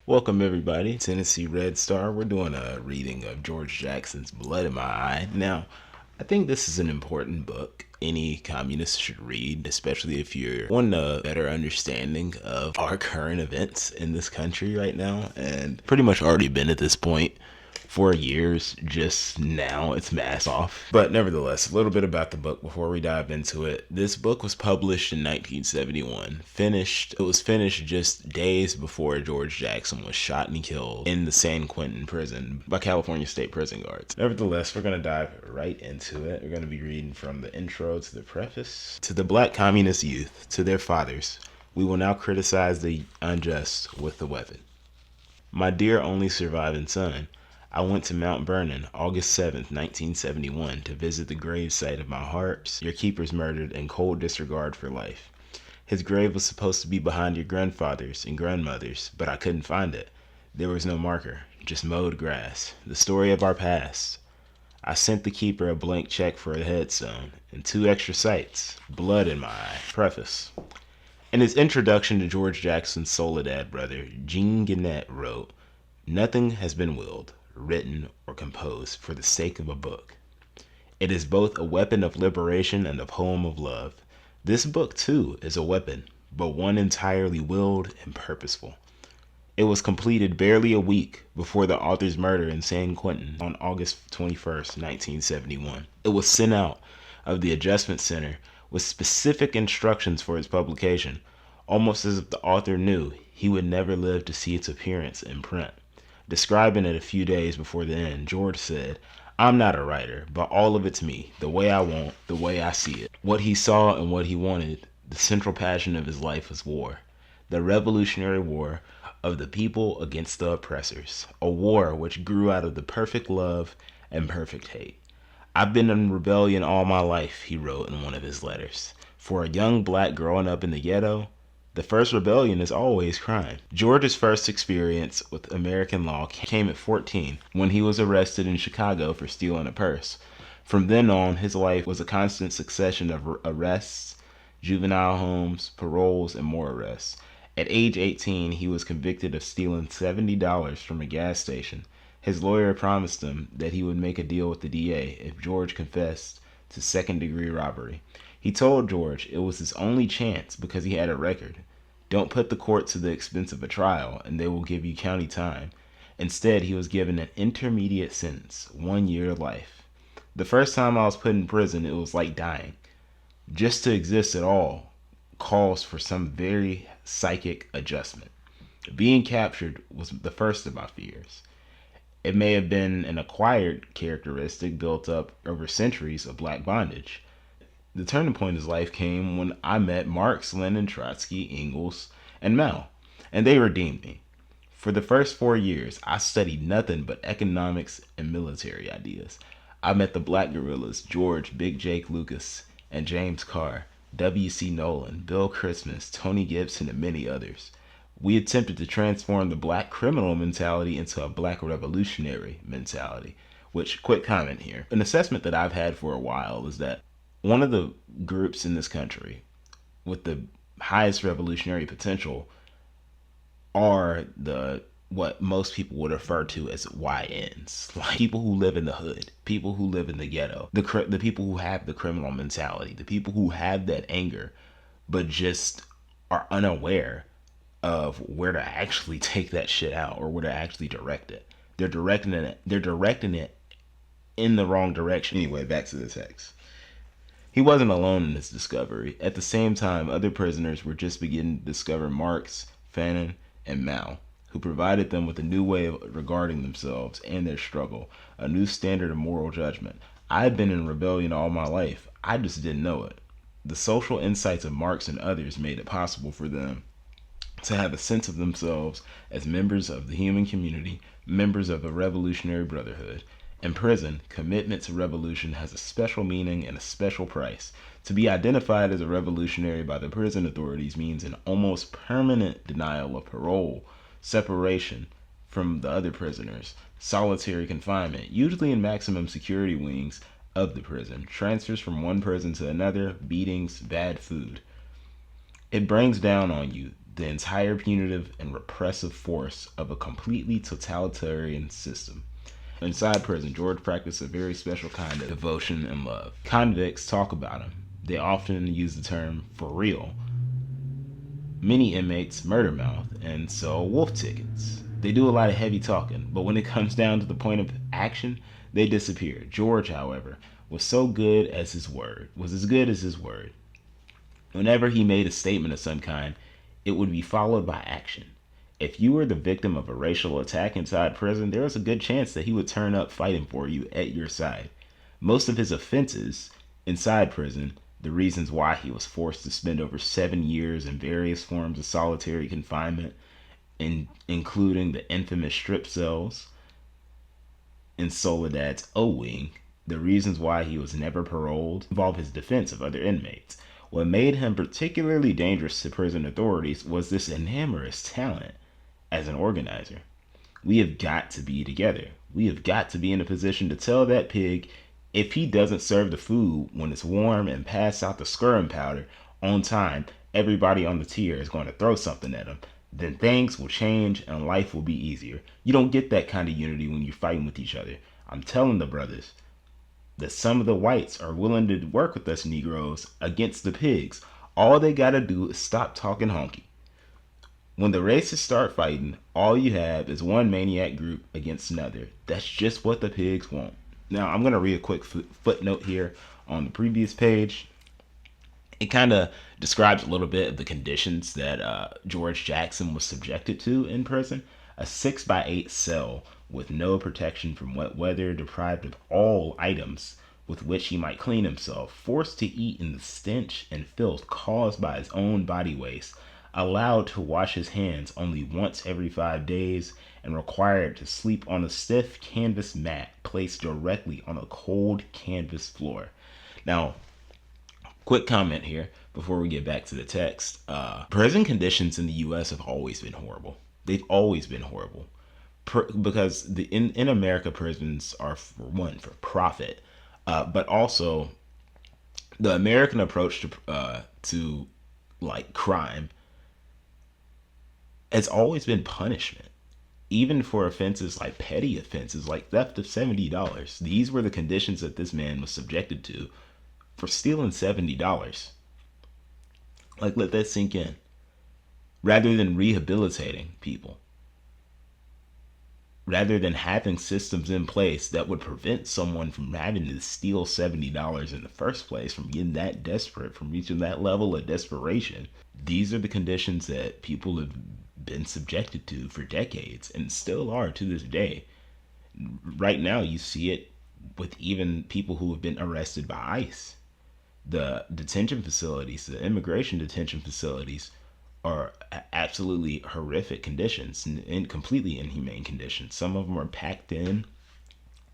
Welcome everybody, Tennessee Red Star. We're doing a reading of George Jackson's Blood in My Eye. Now, I think this is an important book any communist should read, especially if you're wanting a better understanding of our current events in this country right now, and pretty much already been at this point for years. Just now it's mass off. But nevertheless, a little bit about the book before we dive into it. This book was published in 1971. It was finished just days before George Jackson was shot and killed in the San Quentin prison by California State Prison Guards. Nevertheless, we're going to dive right into it. We're going to be reading from the intro to the preface. To the black communist youth, to their fathers, we will now criticize the unjust with the weapon. My dear only surviving son, I went to Mount Vernon August 7th, 1971 to visit the gravesite of my hearts, your keepers murdered in cold disregard for life. His grave was supposed to be behind your grandfather's and grandmother's, but I couldn't find it. There was no marker, just mowed grass, the story of our past. I sent the keeper a blank check for a headstone and 2 extra sites, blood in my eye. Preface. In his introduction to George Jackson's Soledad brother, Jean Gannett wrote, "Nothing has been willed, written, or composed for the sake of a book. It is both a weapon of liberation and a poem of love. This book, too, is a weapon, but one entirely willed and purposeful. It was completed barely a week before the author's murder in San Quentin on August 21st, 1971. It was sent out of the Adjustment Center with specific instructions for its publication, almost as if the author knew he would never live to see its appearance in print. Describing it a few days before the end, George said, I'm not a writer, but all of it's me, the way I want, the way I see it. What he saw and what he wanted, the central passion of his life was war. The Revolutionary War of the people against the oppressors. A war which grew out of the perfect love and perfect hate. I've been in rebellion all my life, he wrote in one of his letters. For a young black growing up in the ghetto, the first rebellion is always crime. George's first experience with American law came at 14 when he was arrested in Chicago for stealing a purse. From then on, his life was a constant succession of arrests, juvenile homes, paroles, and more arrests. At age 18, he was convicted of stealing $70 from a gas station. His lawyer promised him that he would make a deal with the DA if George confessed to second-degree robbery. He told George it was his only chance because he had a record. Don't put the court to the expense of a trial, and they will give you county time. Instead, he was given an intermediate sentence, 1 year life. The first time I was put in prison, it was like dying. Just to exist at all calls for some very psychic adjustment. Being captured was the first of my fears. It may have been an acquired characteristic built up over centuries of black bondage. The turning point in his life came when I met Marx, Lenin, Trotsky, Engels, and Mao, and they redeemed me. For the first 4 years, I studied nothing but economics and military ideas. I met the black guerrillas George Big Jake Lucas and James Carr, W.C. Nolan, Bill Christmas, Tony Gibson, and many others. We attempted to transform the black criminal mentality into a black revolutionary mentality, which, quick comment here, an assessment that I've had for a while is that one of the groups in this country with the highest revolutionary potential are the what most people would refer to as YNs, like people who live in the hood, people who live in the ghetto, the people who have the criminal mentality, the people who have that anger, but just are unaware of where to actually take that shit out or where to actually direct it. They're directing it in the wrong direction. Anyway, back to the text. He wasn't alone in this discovery. At the same time, other prisoners were just beginning to discover Marx, Fanon, and Mao, who provided them with a new way of regarding themselves and their struggle, a new standard of moral judgment. I had been in rebellion all my life. I just didn't know it. The social insights of Marx and others made it possible for them to have a sense of themselves as members of the human community, members of a revolutionary brotherhood. In prison, commitment to revolution has a special meaning and a special price. To be identified as a revolutionary by the prison authorities means an almost permanent denial of parole, separation from the other prisoners, solitary confinement, usually in maximum security wings of the prison, transfers from one prison to another, beatings, bad food. It brings down on you the entire punitive and repressive force of a completely totalitarian system. Inside prison, George practiced a very special kind of devotion and love. Convicts talk about him. They often use the term "for real." Many inmates murder mouth and sell wolf tickets. They do a lot of heavy talking, but when it comes down to the point of action, they disappear. George, however, was so good as his word, was as good as his word. Whenever he made a statement of some kind, it would be followed by action. If you were the victim of a racial attack inside prison, there was a good chance that he would turn up fighting for you at your side. Most of his offenses inside prison, the reasons why he was forced to spend over 7 years in various forms of solitary confinement, including the infamous strip cells in Soledad's O Wing, the reasons why he was never paroled, involved his defense of other inmates. What made him particularly dangerous to prison authorities was this enormous talent as an organizer. We have got to be together. We have got to be in a position to tell that pig if he doesn't serve the food when it's warm and pass out the skirm powder on time, everybody on the tier is going to throw something at him. Then things will change and life will be easier. You don't get that kind of unity when you're fighting with each other. I'm telling the brothers that some of the whites are willing to work with us Negroes against the pigs. All they gotta do is stop talking honky. When the racists start fighting, all you have is one maniac group against another. That's just what the pigs want. Now, I'm going to read a quick footnote here on the previous page. It kind of describes a little bit of the conditions that George Jackson was subjected to in prison. A 6x8 cell with no protection from wet weather, deprived of all items with which he might clean himself, forced to eat in the stench and filth caused by his own body waste, allowed to wash his hands only once every 5 days, and required to sleep on a stiff canvas mat placed directly on a cold canvas floor. Now, quick comment here before we get back to the text. Prison conditions in the U.S. have always been horrible. They've always been horrible. Because in America, prisons are, for one, for profit, but also the American approach to like crime has always been punishment, even for offenses like petty offenses like theft of $70. These were the conditions that this man was subjected to for stealing $70. Like, let that sink in. Rather than rehabilitating people, rather than having systems in place that would prevent someone from having to steal $70 in the first place, from getting that desperate, from reaching that level of desperation, these are the conditions that people have been subjected to for decades and still are to this day. Right now, you see it with even people who have been arrested by ICE. The detention facilities, the immigration detention facilities, are absolutely horrific conditions and completely inhumane conditions. Some of them are packed in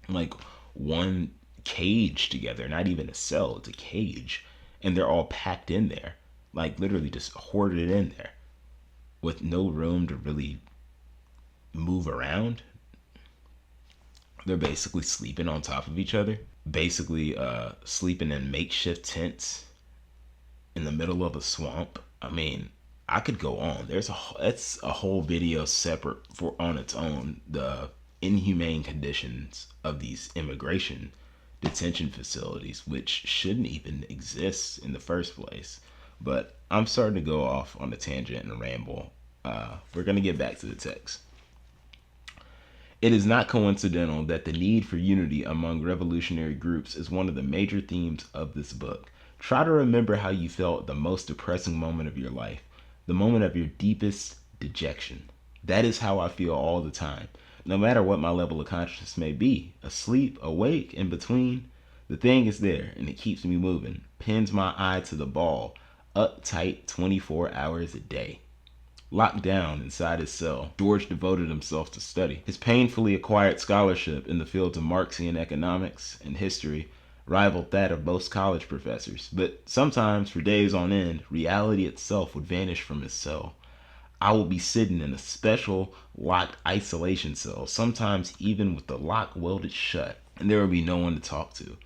like one cage together, not even a cell, it's a cage. And they're all packed in there, like literally just hoarded in there with no room to really move around. They're basically sleeping on top of each other, basically sleeping in makeshift tents in the middle of a swamp. I mean, I could go on. That's a whole video separate for on its own. The inhumane conditions of these immigration detention facilities, which shouldn't even exist in the first place. But I'm starting to go off on a tangent and ramble. We're going to get back to the text. It is not coincidental that the need for unity among revolutionary groups is one of the major themes of this book. Try to remember how you felt the most depressing moment of your life, the moment of your deepest dejection. That is how I feel all the time. No matter what my level of consciousness may be, asleep, awake, in between, the thing is there and it keeps me moving, pins my eye to the ball, uptight 24 hours a day. Locked down inside his cell, George devoted himself to study. His painfully acquired scholarship in the fields of Marxian economics and history rivaled that of most college professors, but sometimes, for days on end, reality itself would vanish from his cell. I would be sitting in a special locked isolation cell, sometimes even with the lock welded shut, and there would be no one to talk to,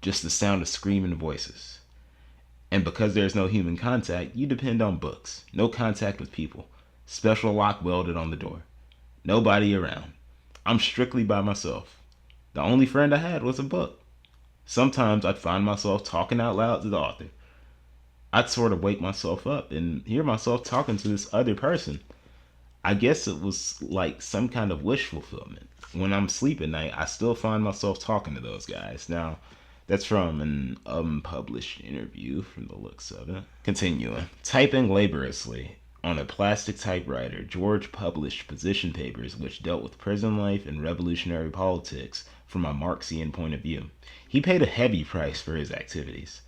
just the sound of screaming voices. And because there's no human contact, you depend on books. No contact with people. Special lock welded on the door. Nobody around. I'm strictly by myself. The only friend I had was a book. Sometimes I'd find myself talking out loud to the author. I'd sort of wake myself up and hear myself talking to this other person. I guess it was like some kind of wish fulfillment. When I'm asleep at night, I still find myself talking to those guys. Now, that's from an unpublished interview from the looks of it. Continuing. Typing laboriously on a plastic typewriter, George published position papers which dealt with prison life and revolutionary politics from a Marxian point of view. He paid a heavy price for his activities.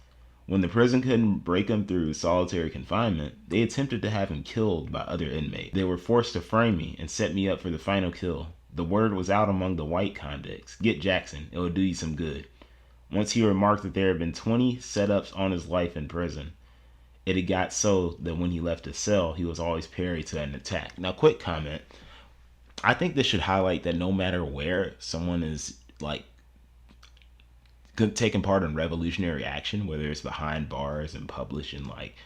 When the prison couldn't break him through solitary confinement, they attempted to have him killed by other inmates. They were forced to frame me and set me up for the final kill. The word was out among the white convicts. Get Jackson, it'll do you some good. Once he remarked that there had been 20 setups on his life in prison. It had got so that when he left his cell, he was always parried to an attack. Now, quick comment. I think this should highlight that no matter where someone is like taking part in revolutionary action, whether it's behind bars and publishing like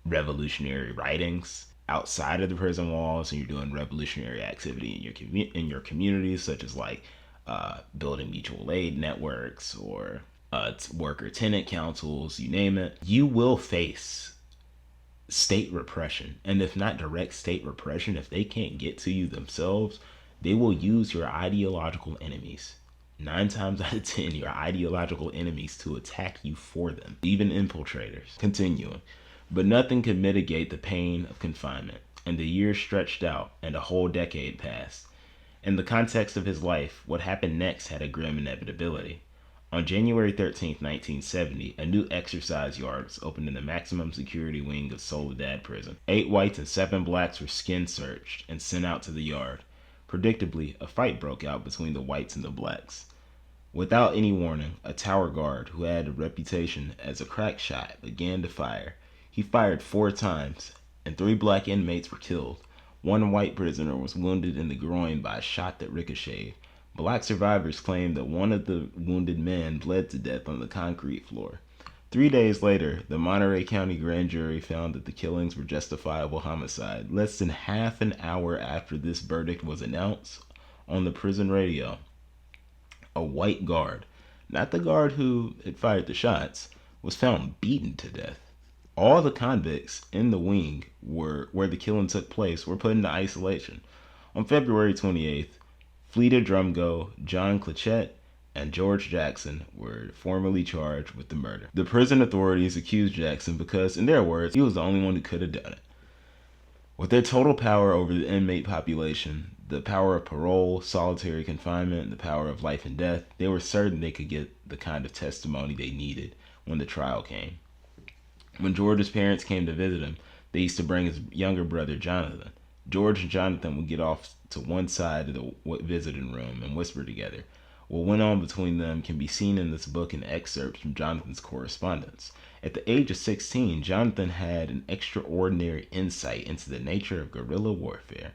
revolutionary writings outside of the prison walls, and you're doing revolutionary activity in your communities, such as like building mutual aid networks or worker tenant councils, you name it, you will face state repression. And if not direct state repression, if they can't get to you themselves, they will use your ideological enemies. 9 times out of 10, your ideological enemies to attack you for them, even infiltrators. Continuing. But nothing could mitigate the pain of confinement, and the years stretched out, and a whole decade passed. In the context of his life, what happened next had a grim inevitability. On January 13, 1970, a new exercise yard was opened in the maximum security wing of Soledad Prison. 8 whites and 7 blacks were skin searched and sent out to the yard. Predictably, a fight broke out between the whites and the blacks. Without any warning, a tower guard who had a reputation as a crack shot began to fire. He fired 4 times, and 3 black inmates were killed. 1 white prisoner was wounded in the groin by a shot that ricocheted. Black survivors claimed that one of the wounded men bled to death on the concrete floor. 3 days later, the Monterey County grand jury found that the killings were justifiable homicide. Less than half an hour after this verdict was announced on the prison radio, a white guard, not the guard who had fired the shots, was found beaten to death. All the convicts in the wing where the killing took place were put into isolation. On February 28th, Fleta Drumgo, John Clichette, and George Jackson were formally charged with the murder. The prison authorities accused Jackson because, in their words, he was the only one who could have done it. With their total power over the inmate population, the power of parole, solitary confinement, and the power of life and death, they were certain they could get the kind of testimony they needed when the trial came. When George's parents came to visit him, they used to bring his younger brother, Jonathan. George and Jonathan would get off to one side of the visiting room and whisper together. What went on between them can be seen in this book and excerpts from Jonathan's correspondence. At the age of 16, Jonathan had an extraordinary insight into the nature of guerrilla warfare.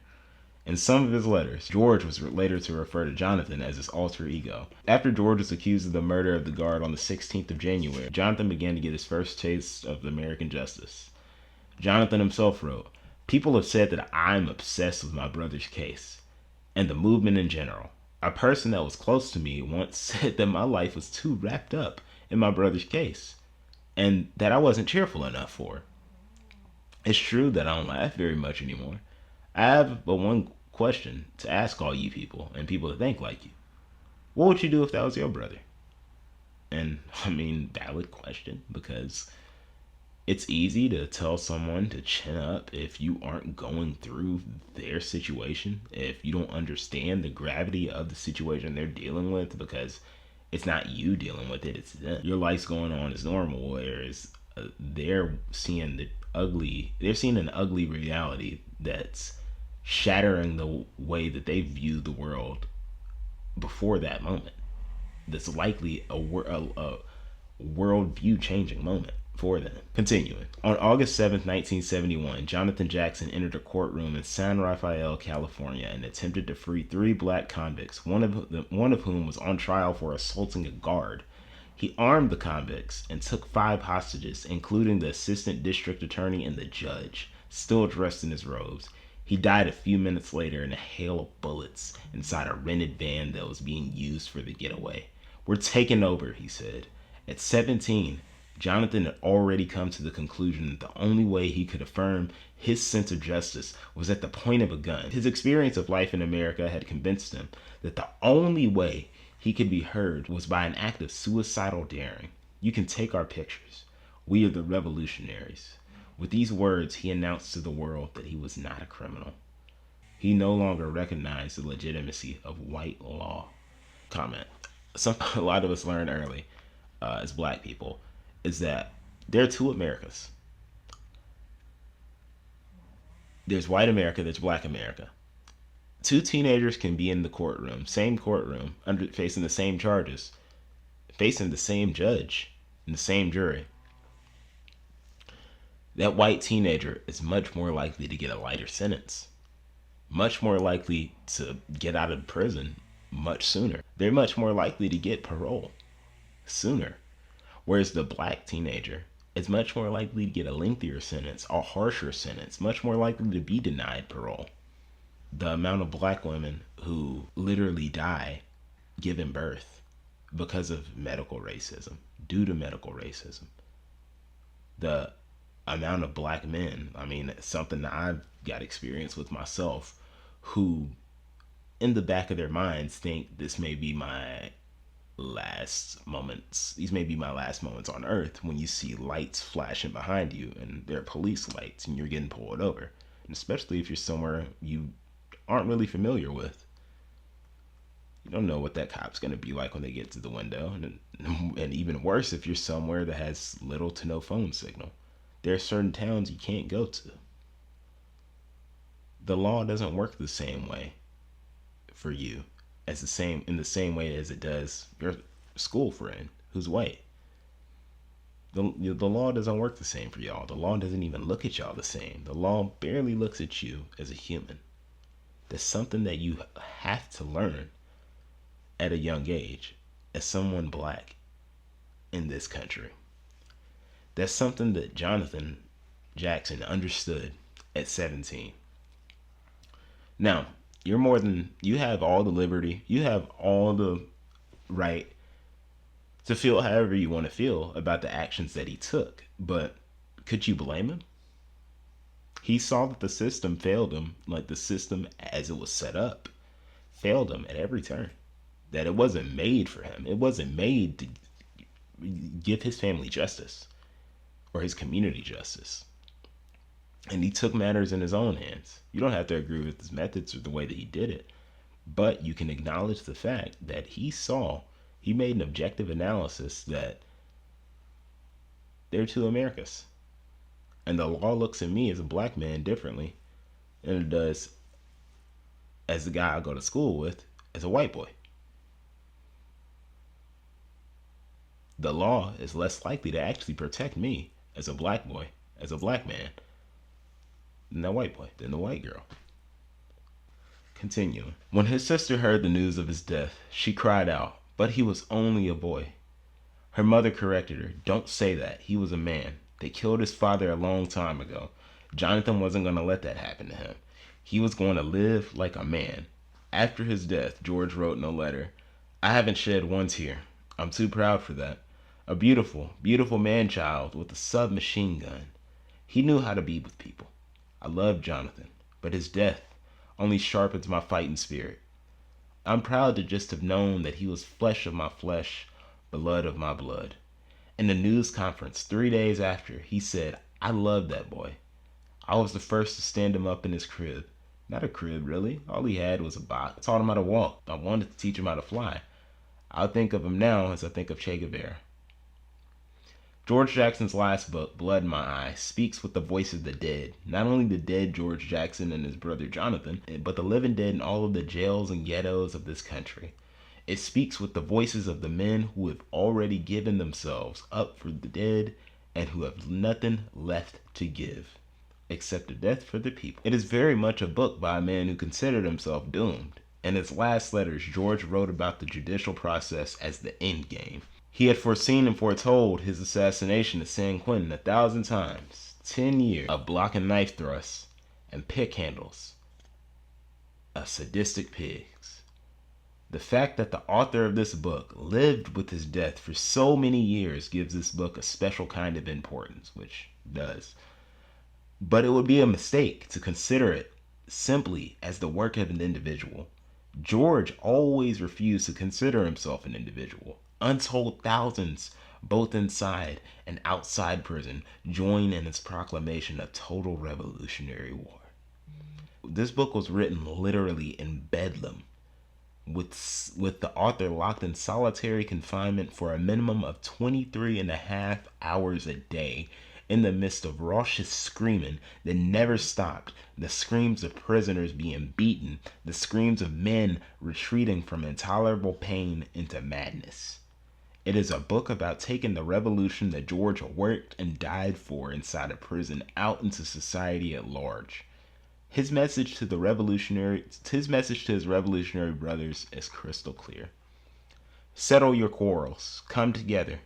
In some of his letters, George was later to refer to Jonathan as his alter ego. After George was accused of the murder of the guard on the 16th of January, Jonathan began to get his first taste of American justice. Jonathan himself wrote, "People have said that I'm obsessed with my brother's case, and the movement in general. A person that was close to me once said that my life was too wrapped up in my brother's case, and that I wasn't cheerful enough for it. It's true that I don't laugh very much anymore. I have but one question to ask all you people, and people that think like you. What would you do if that was your brother?" And, valid question, because it's easy to tell someone to chin up if you aren't going through their situation, if you don't understand the gravity of the situation they're dealing with, because it's not you dealing with it, it's them. Your life's going on as normal, whereas they're seeing an ugly reality that's shattering the way that they view the world before that moment. That's likely a worldview changing moment for them. Continuing. On August 7th, 1971, Jonathan Jackson entered a courtroom in San Rafael, California, and attempted to free 3 black convicts, one of whom was on trial for assaulting a guard. He armed the convicts and took 5 hostages, including the assistant district attorney and the judge, still dressed in his robes. He died a few minutes later in a hail of bullets inside a rented van that was being used for the getaway. "We're taking over," he said. At 17, Jonathan had already come to the conclusion that the only way he could affirm his sense of justice was at the point of a gun. His experience of life in America had convinced him that the only way he could be heard was by an act of suicidal daring. "You can take our pictures. We are the revolutionaries." With these words, he announced to the world that he was not a criminal. He no longer recognized the legitimacy of white law. Comment. A lot of us learn early as black people is that there are 2 Americas. There's white America, there's black America. 2 teenagers can be in the courtroom, same courtroom, facing the same charges, facing the same judge and the same jury. That white teenager is much more likely to get a lighter sentence, much more likely to get out of prison much sooner. They're much more likely to get parole sooner. Whereas the black teenager is much more likely to get a lengthier sentence, a harsher sentence, much more likely to be denied parole. The amount of black women who literally die giving birth because of medical racism, due to medical racism. The amount of black men, it's something that I've got experience with myself, who in the back of their minds think this may be my last moments. These may be my last moments on earth, when you see lights flashing behind you and they're police lights and you're getting pulled over. And especially if you're somewhere you aren't really familiar with. You don't know what that cop's going to be like when they get to the window. And even worse if you're somewhere that has little to no phone signal. There are certain towns you can't go to. The law doesn't work the same way for you in the same way as it does your school friend who's white. The law doesn't work the same for y'all. The law doesn't even look at y'all the same. The law barely looks at you as a human. That's something that you have to learn at a young age as someone black in this country. That's something that Jonathan Jackson understood at 17. Now, you have all the liberty, you have all the right to feel however you want to feel about the actions that he took. But could you blame him? He saw that the system failed him, like the system as it was set up failed him at every turn. That it wasn't made for him. It wasn't made to give his family justice or his community justice. And he took matters in his own hands. You don't have to agree with his methods or the way that he did it, but you can acknowledge the fact that he made an objective analysis that there are 2 Americas. And the law looks at me as a black man differently than it does as the guy I go to school with as a white boy. The law is less likely to actually protect me as a black boy, as a black man, than that white boy, than the white girl. Continuing. When his sister heard the news of his death, she cried out, "But he was only a boy." Her mother corrected her, "Don't say that. He was a man. They killed his father a long time ago. Jonathan wasn't going to let that happen to him. He was going to live like a man." After his death, George wrote in a letter, "I haven't shed one tear. I'm too proud for that. A beautiful, beautiful man-child with a submachine gun. He knew how to be with people. I love Jonathan, but his death only sharpens my fighting spirit. I'm proud to just have known that he was flesh of my flesh, blood of my blood." In the news conference 3 days after, he said, "I loved that boy. I was the first to stand him up in his crib." Not a crib, really. All he had was a box. I taught him how to walk. I wanted to teach him how to fly. I think of him now as I think of Che Guevara. George Jackson's last book, Blood in My Eye, speaks with the voice of the dead. Not only the dead George Jackson and his brother Jonathan, but the living dead in all of the jails and ghettos of this country. It speaks with the voices of the men who have already given themselves up for the dead and who have nothing left to give except a death for the people. It is very much a book by a man who considered himself doomed. In his last letters, George wrote about the judicial process as the end game. He had foreseen and foretold his assassination at San Quentin 1,000 times. 10 years of block and knife thrusts and pick handles of sadistic pigs. The fact that the author of this book lived with his death for so many years gives this book a special kind of importance, which does. But it would be a mistake to consider it simply as the work of an individual. George always refused to consider himself an individual. Untold thousands, both inside and outside prison, join in his proclamation of total revolutionary war. This book was written literally in bedlam, with the author locked in solitary confinement for a minimum of 23 and a half hours a day in the midst of raucous screaming that never stopped, the screams of prisoners being beaten, the screams of men retreating from intolerable pain into madness. It is a book about taking the revolution that George worked and died for inside a prison out into society at large. His message to his revolutionary brothers is crystal clear. Settle your quarrels. Come together.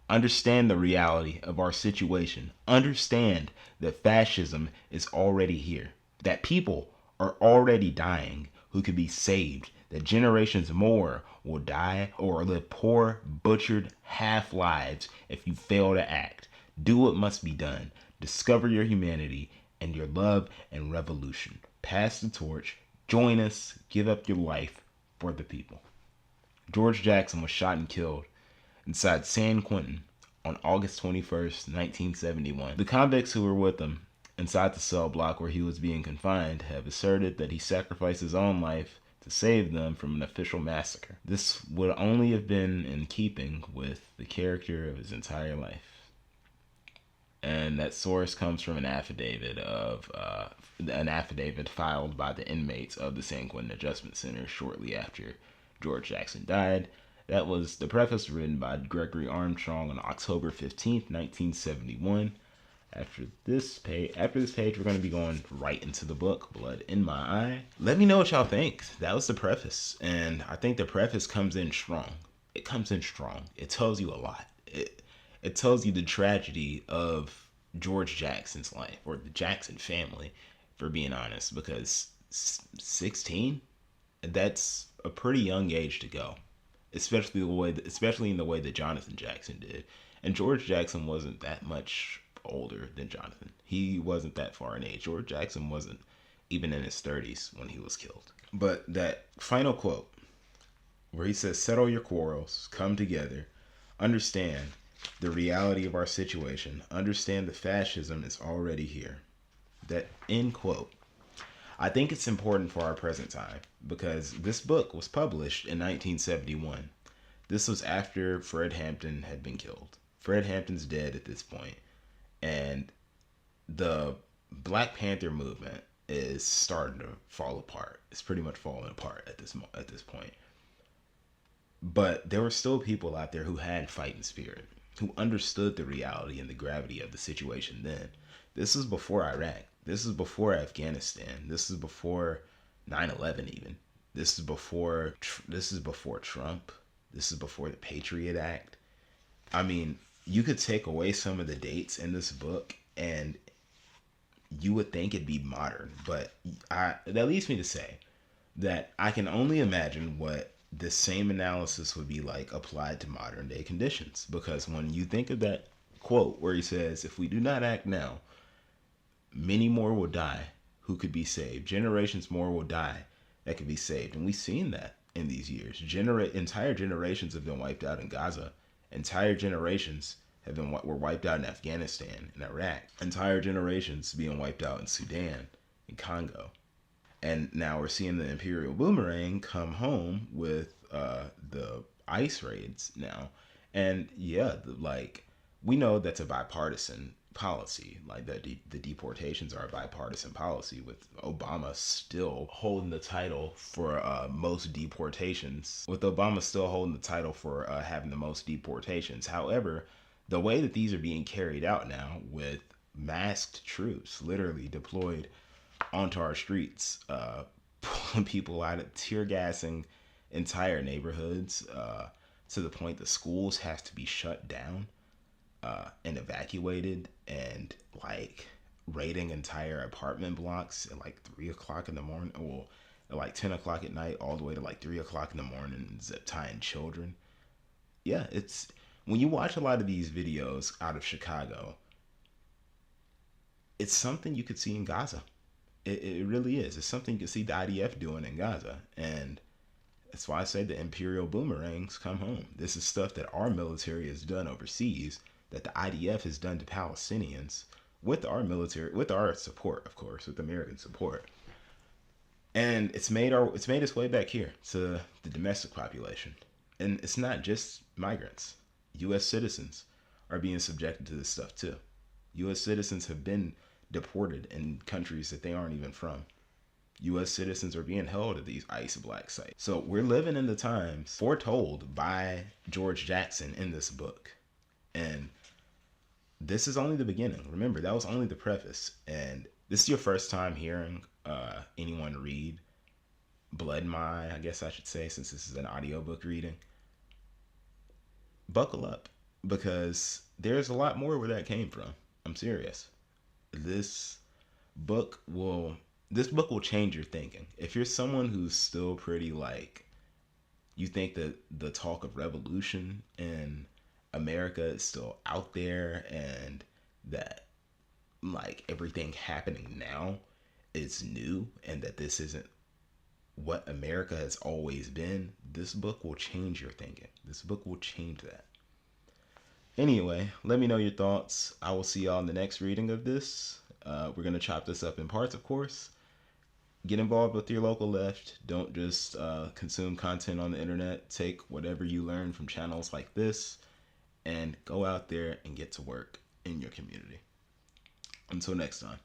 Understand the reality of our situation. Understand that fascism is already here. That people are already dying who could be saved. That generations more will die or live poor, butchered half lives if you fail to act. Do what must be done. Discover your humanity and your love and revolution. Pass the torch. Join us. Give up your life for the people. George Jackson was shot and killed inside San Quentin on August 21st, 1971. The convicts who were with him inside the cell block where he was being confined have asserted that he sacrificed his own life to save them from an official massacre. This would only have been in keeping with the character of his entire life. And that source comes from an affidavit filed by the inmates of the San Quentin Adjustment Center shortly after George Jackson died. That was the preface written by Gregory Armstrong on October 15th, 1971. After this page, we're going to be going right into the book, Blood in My Eye. Let me know what y'all think. That was the preface, and I think the preface comes in strong. It comes in strong. It tells you a lot. It tells you the tragedy of George Jackson's life, or the Jackson family, for being honest, because 16, that's a pretty young age to go, especially in the way that Jonathan Jackson did. And George Jackson wasn't that much older than Jonathan. He wasn't that far in age. George Jackson wasn't even in his 30s when he was killed. But that final quote where he says, "Settle your quarrels, come together, understand the reality of our situation, understand the fascism is already here." That end quote. I think it's important for our present time because this book was published in 1971. This was after Fred Hampton had been killed. Fred Hampton's dead at this point, and the Black Panther movement is starting to fall apart. It's pretty much falling apart at this point. But there were still people out there who had fighting spirit, who understood the reality and the gravity of the situation then. This is before Iraq. This is before Afghanistan. This is before 9/11 even. This is before Trump. This is before the Patriot Act. I mean, you could take away some of the dates in this book and you would think it'd be modern, but that leads me to say that I can only imagine what this same analysis would be like applied to modern day conditions. Because when you think of that quote where he says, "If we do not act now, many more will die who could be saved. Generations more will die that could be saved." And we've seen that in these years. Entire generations have been wiped out in Gaza. Entire generations were wiped out in Afghanistan and Iraq. Entire generations being wiped out in Sudan and Congo. And now we're seeing the Imperial Boomerang come home with the ICE raids now. And yeah, we know that's a bipartisan policy. Like the deportations are a bipartisan policy, with Obama still holding the title for most deportations. With Obama still holding the title for having the most deportations. However, the way that these are being carried out now, with masked troops literally deployed onto our streets, pulling people out, of tear gassing entire neighborhoods, to the point the schools have to be shut down and evacuated, and like raiding entire apartment blocks at like 3 o'clock in the morning, or at like 10 o'clock at night, all the way to like 3 o'clock in the morning, zip tying children. Yeah, it's when you watch a lot of these videos out of Chicago, it's something you could see in Gaza. It really is. It's something you could see the IDF doing in Gaza, and that's why I say the Imperial boomerangs come home. This is stuff that our military has done overseas, that the IDF has done to Palestinians with our military, with our support, of course, with American support. And it's made its way back here to the domestic population. And it's not just migrants. US citizens are being subjected to this stuff too. US citizens have been deported in countries that they aren't even from. US citizens are being held at these ICE black sites. So we're living in the times foretold by George Jackson in this book. And this is only the beginning. Remember, that was only the preface. And this is your first time hearing anyone read Blood in My Eye, I guess I should say, since this is an audiobook reading. Buckle up, because there's a lot more where that came from. I'm serious. This book will this book will change your thinking. If you're someone who's still pretty like, you think that the talk of revolution in America is still out there, and that like everything happening now is new, and that this isn't what America has always been, this book will change your thinking. This book will change that. Anyway, let me know your thoughts. I will see y'all in the next reading of this. We're going to chop this up in parts, of course. Get involved with your local left. Don't just consume content on the internet. Take whatever you learn from channels like this and go out there and get to work in your community. Until next time.